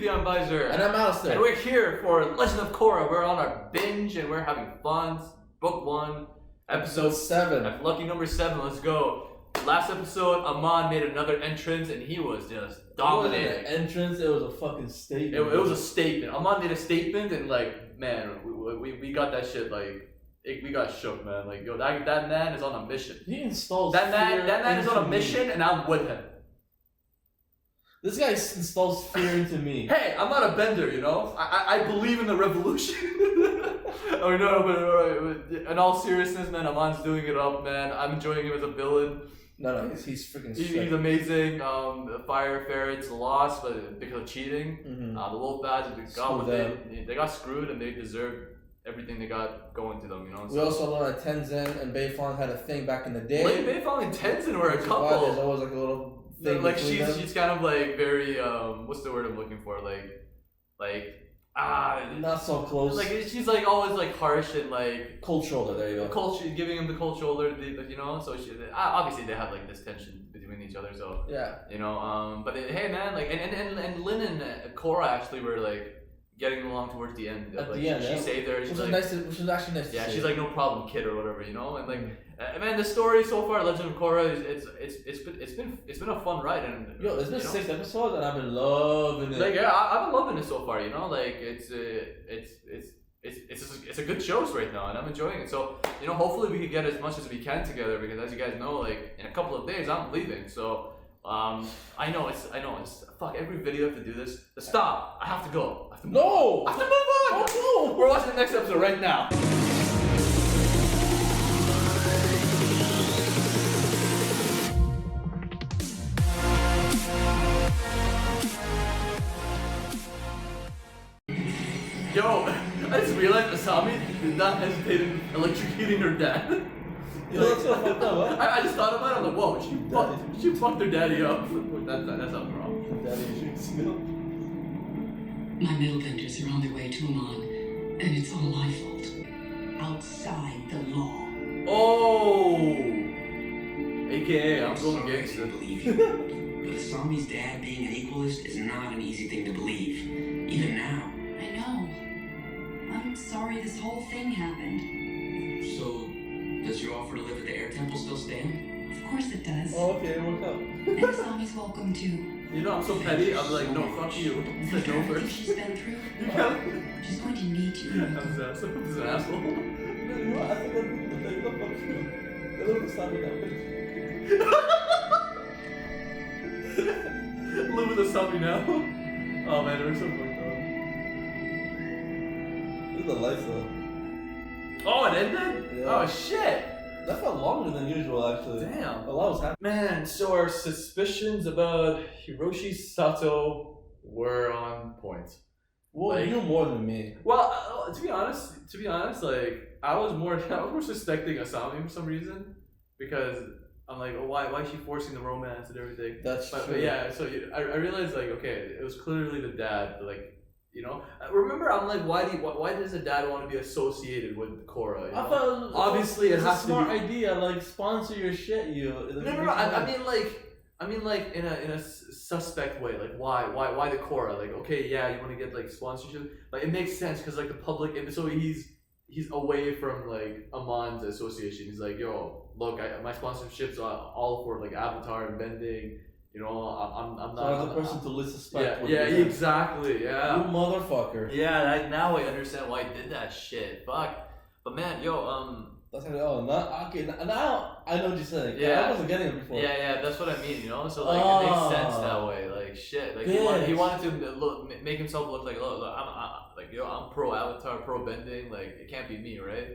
the Advisor. And I'm Alistair. And we're here for Legend of Korra. We're on our binge and we're having fun. Book 1, episode 7. Lucky number 7, let's go. Last episode, Amon made another entrance and he was just dominating. It wasn't an entrance, it was a fucking statement. It was a statement. Amon made a statement and like, man, we got that shit like, we got shook, man. Like, yo, that man is on a mission. He installs that man is on a mission and I'm with him. This guy installs fear into me. Hey, I'm not a bender, you know? I believe in the revolution. Oh no, but in all seriousness, man, Amon's doing it up, man. I'm enjoying him as a villain. No, he's freaking sick. He's amazing. The Fire Ferrets lost but because of cheating. Mm-hmm. The Wolf Bats, they got screwed and they deserved everything they got going to them, you know? We also learned that Tenzin and Beifong had a thing back in the day. Like, Beifong and Tenzin were a couple. There's always like a little thing like them. she's kind of like very what's the word I'm looking for? Not so close. Like she's like always like harsh and like cold shoulder. There you go. Giving him the cold shoulder, you know. So obviously they have like this tension between each other. So yeah, you know. But hey, man, like and Lin and Korra actually were like getting along towards the end. At like, the end, she saved her. Which was actually nice. Yeah, she's like no problem, kid, or whatever, you know. And like, man, the story so far, Legend of Korra, it's been a fun ride. And yo, it's been 6 episodes, and I've been loving it. Like, yeah, I've been loving it so far. You know, like it's a good show right now, and I'm enjoying it. So you know, hopefully we can get as much as we can together because, as you guys know, like in a couple of days I'm leaving. So. I know it's fuck every video I have to do this. Stop! I have to go. I have to move on. I have to move on. Oh, no. We're watching the next episode right now. Yo, I just realized Asami did not hesitate in electrocuting her dad. You know, that's what I fucked up, huh? I just thought about it. I'm like, whoa, she fucked her daddy up. That's something wrong. Daddy issues, you know? My middle vendors are on their way to Amon, and it's all my fault. Outside the law. Oh! AKA, I'm going gangster. Believe you. But Asami's dad being an equalist is not an easy thing to believe. Even now. I know. I'm sorry this whole thing happened. So, does your offer to live at the air temple still stand? Of course it does. Oh, okay, it worked out. And Asami's welcome too. You know, I'm so petty. I'm like, no, fuck you. You said no Everything first. she's been through. She's going to need you. I'm an asshole. You know what? I think that's the fuck you. They look Asami now. Live with Asami now. Oh man, we're so fucked Look at the lights though. up. Oh, it ended? Yeah. Oh shit. That felt longer than usual, actually. Damn. A lot was happening. Man, so our suspicions about Hiroshi Sato were on point. Well, Like- you knew more than me. Well, to be honest, like I was more suspecting Asami for some reason because I'm like, oh, why is she forcing the romance and everything? That's But true. yeah, so I realized like, okay, it was clearly the dad, like, you know. Remember, I'm like, why does the dad want to be associated with Korra? You know? I thought Obviously it it's has a to smart be- idea. Like sponsor your shit, you. No. I mean like in a suspect way. Like why the Korra? Like okay, yeah, you want to get like sponsorship. Like it makes sense because like the public. So he's away from like Amon's association. He's like, yo, look, my sponsorships are all for like Avatar and bending. You know, I'm So not. as a person to least suspect. Yeah, exactly. Yeah. You motherfucker. Yeah, now I understand why he did that shit. Fuck. But man, yo, That's how. Oh, not okay. Now I know what you're saying. Yeah. I wasn't getting it before. yeah, that's what I mean, you know. So like, it makes sense that way. Like shit, like he wanted to make himself look like, look, I'm pro Avatar, pro bending. Like it can't be me, right?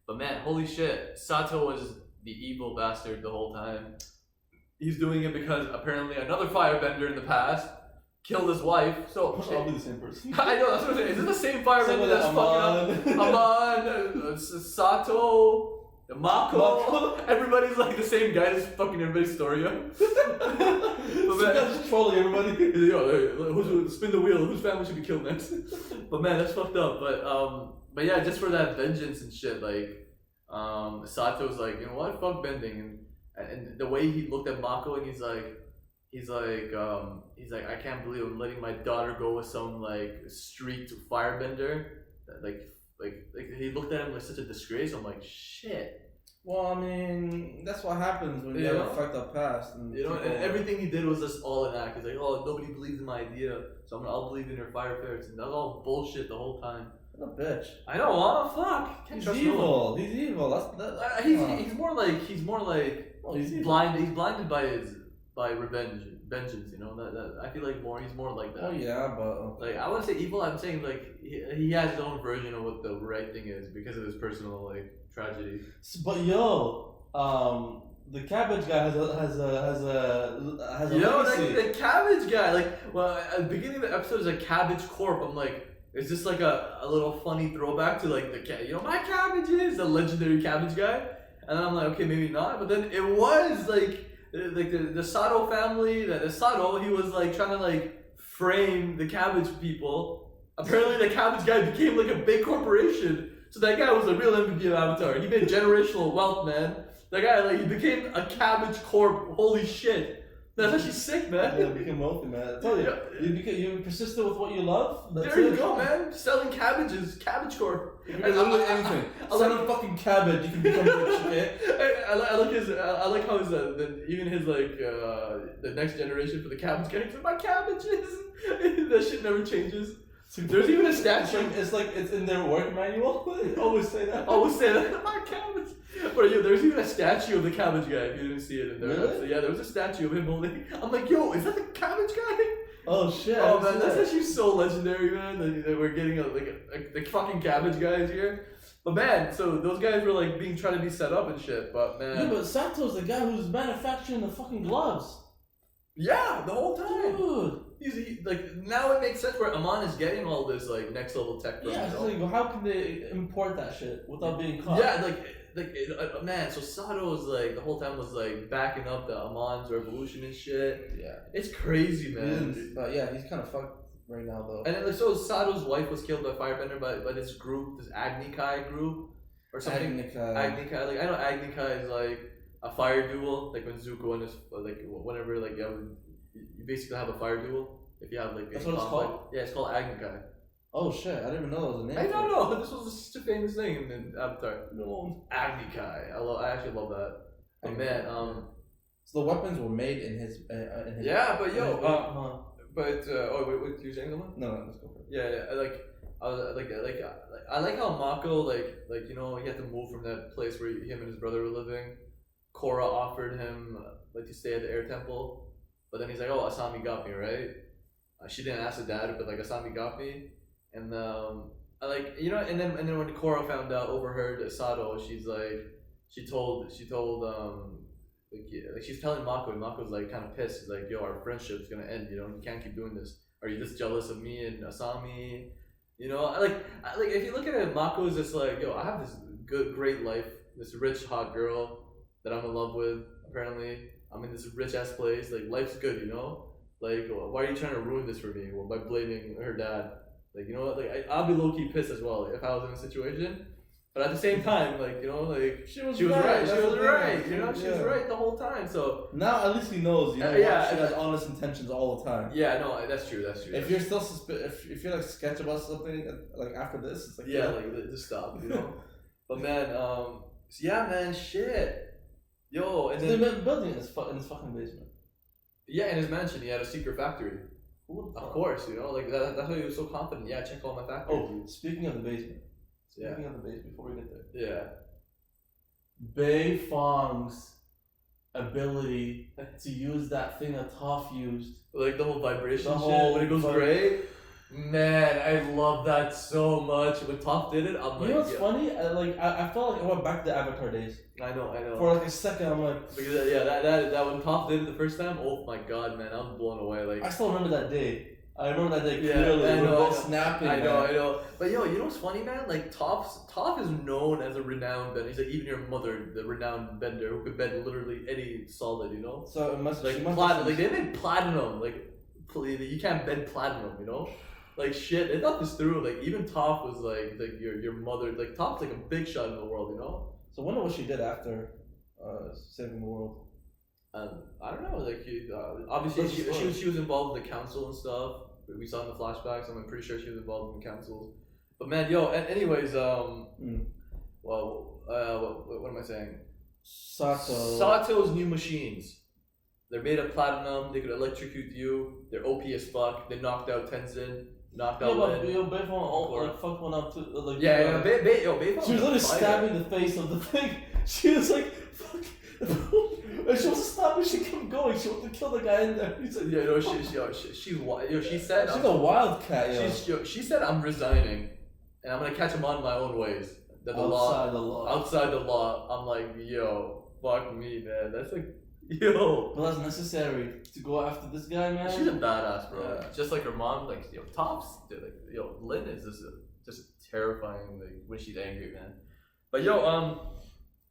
But man, holy shit, Sato was the evil bastard the whole time. He's doing it because apparently another firebender in the past killed his wife. So I'll be the same person. I know that's what I'm saying. Is it the same firebender that's fucking up? Amon, Sato, Mako. Everybody's like the same guy that's fucking everybody's story up. This guy's just trolling everybody. Yo, spin the wheel. Whose family should be killed next? But man, that's fucked up. But yeah, just for that vengeance and shit, like, Sato's like, you know what? Fuck bending, and the way he looked at Mako and he's like, he's like, I can't believe I'm letting my daughter go with some like street firebender. Like he looked at him like such a disgrace. I'm like, shit. Well, I mean, that's what happens when you You have know? a fucked up past. And You know, people- and everything he did was just all an act. He's like, oh, nobody believed in my idea, so I'll believe in your fire ferrets. And that was all bullshit the whole time. What a bitch. I know, oh fuck. Can't He's trust no one. evil. He's evil. He's more like Oh, he's evil. blind. He's blinded by vengeance. You know that I feel like he's more like that. Oh yeah, but Like I wouldn't say evil. I'm saying like he has his own version of what the right thing is because of his personal like tragedy. but the cabbage guy has a You know, legacy. like the cabbage guy. Like, well, at the beginning of the episode is a cabbage corp. I'm like, is this like a little funny throwback to like my cabbages, the legendary cabbage guy? And then I'm like, okay, maybe not. But then it was like the Sato family. The Sato, he was like trying to like frame the cabbage people. Apparently, the cabbage guy became like a big corporation. So that guy was a real MVP of Avatar. He made generational wealth, man. That guy, like, he became a cabbage corp. Holy shit. That's actually sick, man. Yeah, became wealthy, man. I told you, you persisted with what you love. That's There you it. go, man. Selling cabbages, cabbage corp. If you're literally anything, selling fucking cabbage, you can become rich. Okay. I like how his even his like the next generation for the cabbage guy. He's like, my cabbages. That shit never changes. There's even a statue. It's like it's in their work manual. They always say that. Always say that. My cabbage. But yeah, there's even a statue of the cabbage guy. If you didn't see it in there. Really? So, yeah, there was a statue of him holding. I'm like, yo, is that the cabbage guy? Oh shit. Oh man, that's actually so legendary, man. That we're getting the fucking cabbage guys here. But man, so those guys were like trying to be set up and shit. But man, Yeah, but Sato's the guy who's manufacturing the fucking gloves. yeah, the whole time. Dude. Like now it makes sense where Amon is getting all this like next level tech from. Yeah, it's like, how can they import that shit without being caught? Yeah, man. So Sato was like the whole time was like backing up the Amon's revolution and shit. Yeah. It's crazy, man. But yeah, he's kind of fucked right now though. And then like, so Sato's wife was killed by firebender by this group, this Agni Kai group or something. Agni Kai. Like I know Agni Kai is like a fire duel, like when Zuko and his like whenever like you basically have a fire duel if you have like That's a what it's conflict. called? Yeah, it's called Agni Kai. Oh shit, I didn't even know that was a name. I for don't it. know. This was such a famous thing in Avatar. No. Agni Kai. I actually love that. But Agni man, Kai. So the weapons were made in his. yeah, but yo, uh-huh. but oh wait, you saying something? No, let's go for it. Yeah, I like how Mako like you know he had to move from that place where him and his brother were living. Korra offered him like to stay at the air temple, but then he's like, oh, Asami got me, right? She didn't ask her dad, but like Asami got me, and I like and then when Korra found out, overheard Sato, she's like she told she's telling Mako, and Mako's like kind of pissed. She's like, yo, our friendship's gonna end. You know, you can't keep doing this. Are you just jealous of me and Asami? You know, like if you look at it, Mako is just like, yo, I have this great life, this rich hot girl that I'm in love with. Apparently, I'm in this rich ass place. Like life's good, you know. Like, why are you trying to ruin this for me? Well, by blaming her dad. Like, you know what? Like, I'll be low key pissed as well if I was in a situation. But at the same time, like, you know, like She was right. right. She That's was the thing. right. You know, she was Yeah. right the whole time. So Now at least he knows. You know, yeah, she has honest intentions all the time. yeah, no, that's true. That's true. If you're still if you're like sketch about something like after this, it's like yeah, like just stop, you know. But man, so yeah, man, shit, yo, and they then built building in his fucking basement. yeah, in his mansion, he had a secret factory. Who would Of course, you know, like that's why he was so confident. Yeah, check all my factories. Oh, speaking of the basement. Yeah. Speaking of the basement, before we get there, Yeah. Bei Fong's ability to use that thing that Toph used. Like the whole vibration The shit whole when it goes gray. Man, I love that so much. When Toph did it, I'm like, You know what's yeah. funny? I felt like I went back to Avatar days. I know. For like a second, I'm like, Because that when Toph did it the first time, oh my god, man, I was blown away. Like I still remember that day. I remember that day Yeah, clearly. I We were know, both snapping. I man. know. But yo, you know what's funny, man? Like Toph is known as a renowned bender. He's like even your mother, the renowned bender who could bend literally any solid. You know, So it must like she must platinum. have- Like they made platinum. Like you can't bend platinum. You know, like shit. They thought this through. Like even Toph was like your mother. Like Toph's like a big shot in the world. You know. So wonder what she did after saving the world. I don't know, like obviously she was involved in the council and stuff. We saw in the flashbacks. I'm pretty sure she was involved in the councils. But man, yo, and anyways, well, what am I saying? Sato's new machines. They're made of platinum. They could electrocute you. They're OP as fuck. They knocked out Tenzin. Knocked out Lin. Yo, Beifong like fucked one up too. Like, Beifong. She was literally stabbing the face of the thing. She was like, fuck. And she wasn't stopping. She kept going. She wanted to kill the guy in there. He said, she said she's a wildcat. She said, I'm resigning, and I'm gonna catch him on my own ways. Outside the law. I'm like, yo, fuck me, man. That's like, yo. But that's necessary to go after this guy, man. She's a badass, bro. Yeah. Just like her mom, like, Tops, dude, like, Lin is just terrifying, like, when she's angry, man. But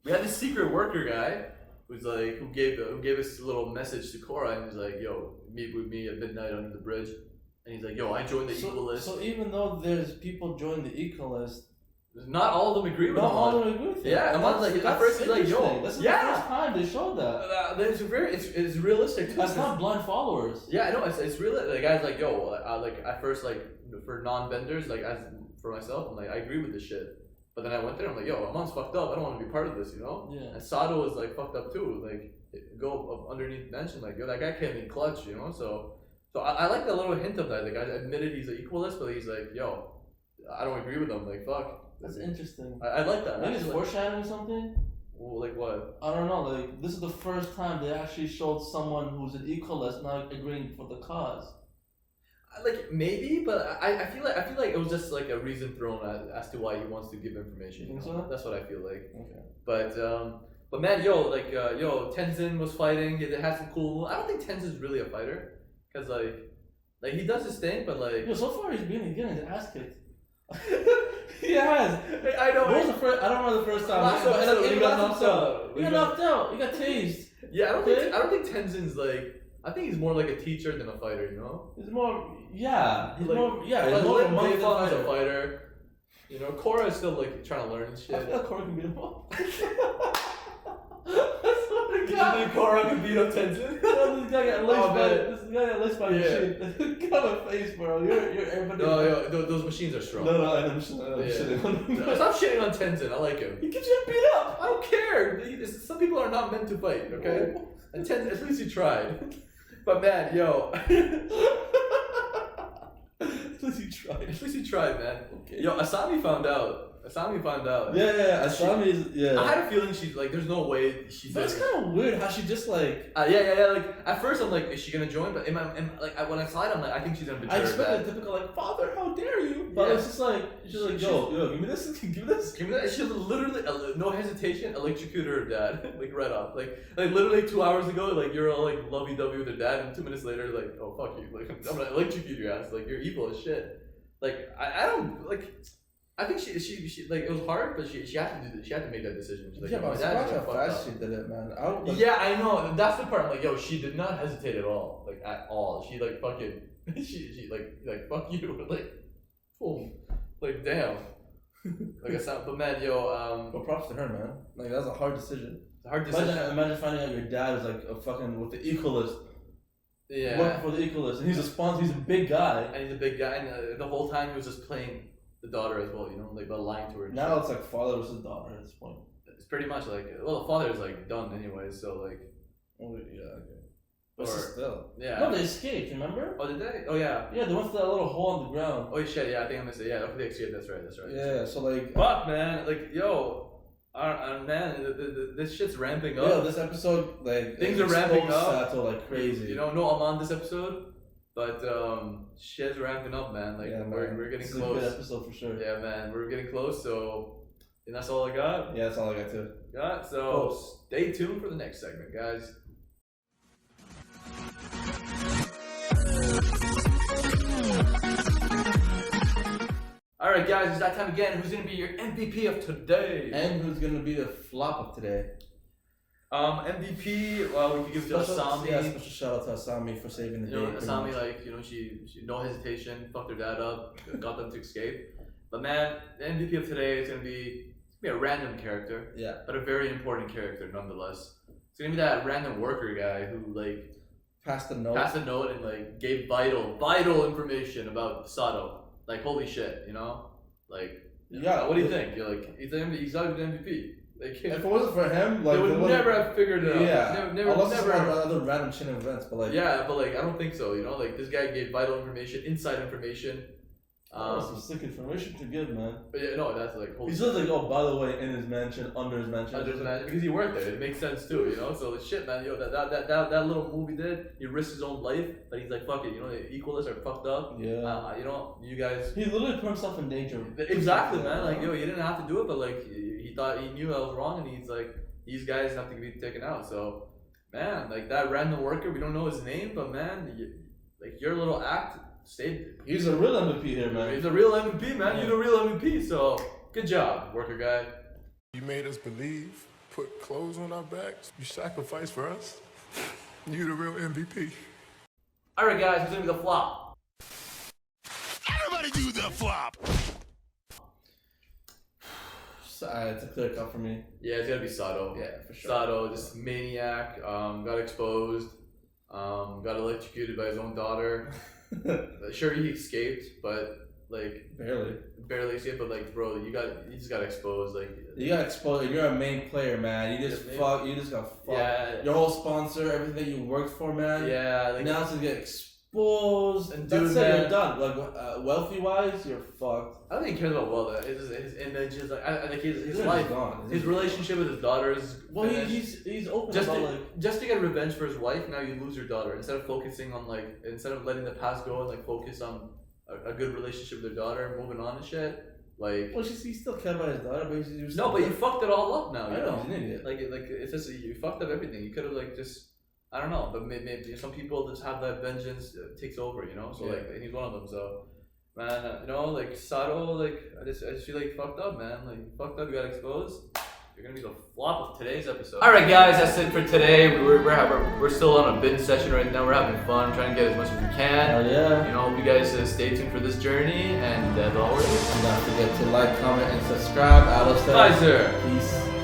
we had this secret worker guy who's like, who gave us a little message to Korra, and he's like, yo, meet with me at midnight under the bridge. And he's like, yo, I joined the Equalist. So even though there's people join the Equalist, not all of them agree with him. Not all of them agree with it. Yeah, and like at first he's like, yo, this is the first time they showed that. It's realistic too. That's not blind followers. Yeah, I know, it's real. The guy's like, yo, like at first, like, for non-benders, like, as for myself, I'm like, I agree with this shit. But then I went there, I'm like, yo, my mom's fucked up. I don't want to be part of this, you know? Yeah. And Sato is like fucked up too. Like, go underneath the bench and like, yo, that guy came in clutch, you know? So I like that little hint of that. The guy admitted he's an equalist, but he's like, yo, I don't agree with him. Like, fuck. That's interesting. I like that. Maybe it's foreshadowing something? Well, like what? I don't know. Like, this is the first time they actually showed someone who's an equalist not agreeing for the cause. Like, maybe, but I feel like it was just like a reason thrown as to why he wants to give information. You think so? That's what I feel like. Okay. But man, Tenzin was fighting. It had some cool. I don't think Tenzin's really a fighter, cause like he does his thing, but like. Yo, so far he's been getting his ass kicked. He has. I know. What was the first? I don't remember the first time. He got knocked out. He got knocked out. He got tased. Yeah, I don't think Tenzin's like. I think he's more like a teacher than a fighter, you know? He's more, yeah. He's like, more, yeah. He's more of a a fighter. You know, Korra is still like trying to learn and shit. I feel like Korra can beat him up. You think Korra can beat up Tenzin? This guy got laced by a machine. Get out my face, bro. You're everybody. No, those machines are strong. No, I'm shitting on him. Stop shitting on Tenzin. I like him. He gets you beat up. I don't care. Some people are not meant to fight, okay? And Tenzin, at least he tried. But man, yo. At least he tried, man. Okay. Yo, Asami found out. Yeah, Asami's, yeah. I had a feeling she's like, there's no way she's. But it's kind of weird how she just like. Yeah. Like at first I'm like, is she gonna join? But when I saw it, I'm like, I think she's gonna betray her. I expected a typical like, father, how dare you? But it's just like, she's like, yo, give me this, give me this. She literally, no hesitation, electrocuted her dad, like right off. Like literally 2 hours ago, like you're all like lovey-dovey with her dad, and 2 minutes later, like, oh fuck you, like I'm gonna electrocute your ass, like you're evil as shit. Like I don't like. I think she like it was hard, but she had to do this. She had to make that decision. She's like, yeah, but how fast she did it, man. Yeah, I know. That's the part. I'm like, yo, she did not hesitate at all. Like at all. She like fucking. she like fuck you. Like, boom. Like damn. Like I sound. But man, yo. Well, props to her, man. Like that's a hard decision. It's a hard decision. Imagine finding out your dad is like a fucking with the equalist. Yeah. Working for the equalist, and he's a sponsor. He's a big guy. And he's a big guy, and the whole time he was just playing the daughter as well, you know, like by lying to her. Now it's like father versus daughter at this point. It's pretty much like, well, the father is like done anyway, so like. Oh yeah, okay. But still. Yeah. No, they escaped. Remember? Oh, did they? Oh yeah. Yeah, they went to that little hole on the ground. Oh shit! Yeah, I think I missed it. Yeah, they escaped. That's right. Yeah. So like. Fuck, man! Like, yo, man, this shit's ramping up. Yeah, this episode, like things are ramping up. Sato like crazy. You know, no Amon this episode. But shit's ramping up, man. Like yeah, we're getting it's close. A good episode for sure. Yeah, man, we're getting close. So, and that's all I got. Yeah, that's all I got too. Yeah. So stay tuned for the next segment, guys. All right, guys, it's that time again. Who's gonna be your MVP of today? And who's gonna be the flop of today? MVP. Well, we could give it to Asami. Yeah, special shout out to Asami for saving the day. You know, Asami, like, you know, she no hesitation, fucked her dad up, got them to escape. But man, the MVP of today is gonna be a random character. Yeah. But a very important character nonetheless. It's gonna be that random worker guy who like Passed the note. passed a note and like gave vital information about Sato. Like holy shit, you know? Like Yeah. what do you think? You're like he's got the MVP. Like If it wasn't for him, like they would never have figured it out. Yeah. Never. Unless it's like other random chain of events, but like. Yeah, but like I don't think so. You know, like this guy gave vital information, inside information. Some sick information to give, man. But yeah, no, that's like holy He's just like, oh, by the way, in his mansion, under his mansion. because he worked there. It makes sense too, you know. So shit, man. Yo, that little movie did. He risked his own life, but he's like, fuck it. You know, the equalists are fucked up. Yeah. You know, you guys. He literally put himself in danger. Exactly, man. Like, yo, he didn't have to do it, but like, he thought he knew I was wrong, and he's like, these guys have to be taken out. So, man, like that random worker, we don't know his name, but man, like your little act. He's a real MVP here, man. He's a real MVP, man. You're the real MVP, so good job, worker guy. You made us believe, put clothes on our backs, you sacrificed for us. You the real MVP. Alright guys, who's gonna be the flop? Everybody do the flop! It's a clear cut for me. Yeah, it's gotta be Sato. Yeah, for sure. Sato, just maniac, got exposed, got electrocuted by his own daughter. Sure, he escaped, but like barely escaped. But like, bro, you just got exposed. Like you got exposed. You're a main player, man. You just got fucked. Yeah. Your whole sponsor, everything you worked for, man. Yeah. Like, now to get exposed, and that's dude, it. man, You're done. Like wealthy wise, you're fucked. I don't think he cares about wealth. His image is like I think his life, gone. his relationship with his daughter is. Well, he's open just about to, like just to get revenge for his wife. Now you lose your daughter instead of focusing on instead of letting the past go and like focus on a good relationship with their daughter and moving on and shit. Like, well, he still cared about his daughter, but he's no, but you fucked it all up now. I know, he's an idiot. Like it's just you fucked up everything. You could have like just I don't know, but maybe some people just have that vengeance takes over, you know. So Yeah. like, and he's one of them. So man, you know, like Sato, like I just feel like fucked up, man. Like you fucked up, you got exposed. You're gonna be the flop of today's episode. All right, guys, that's it for today. We're still on a binge session right now. We're having fun, trying to get as much as we can. Hell yeah. You know, hope you guys stay tuned for this journey. And as always, don't forget to like, comment, and subscribe. Alistair. bye, sir. Peace.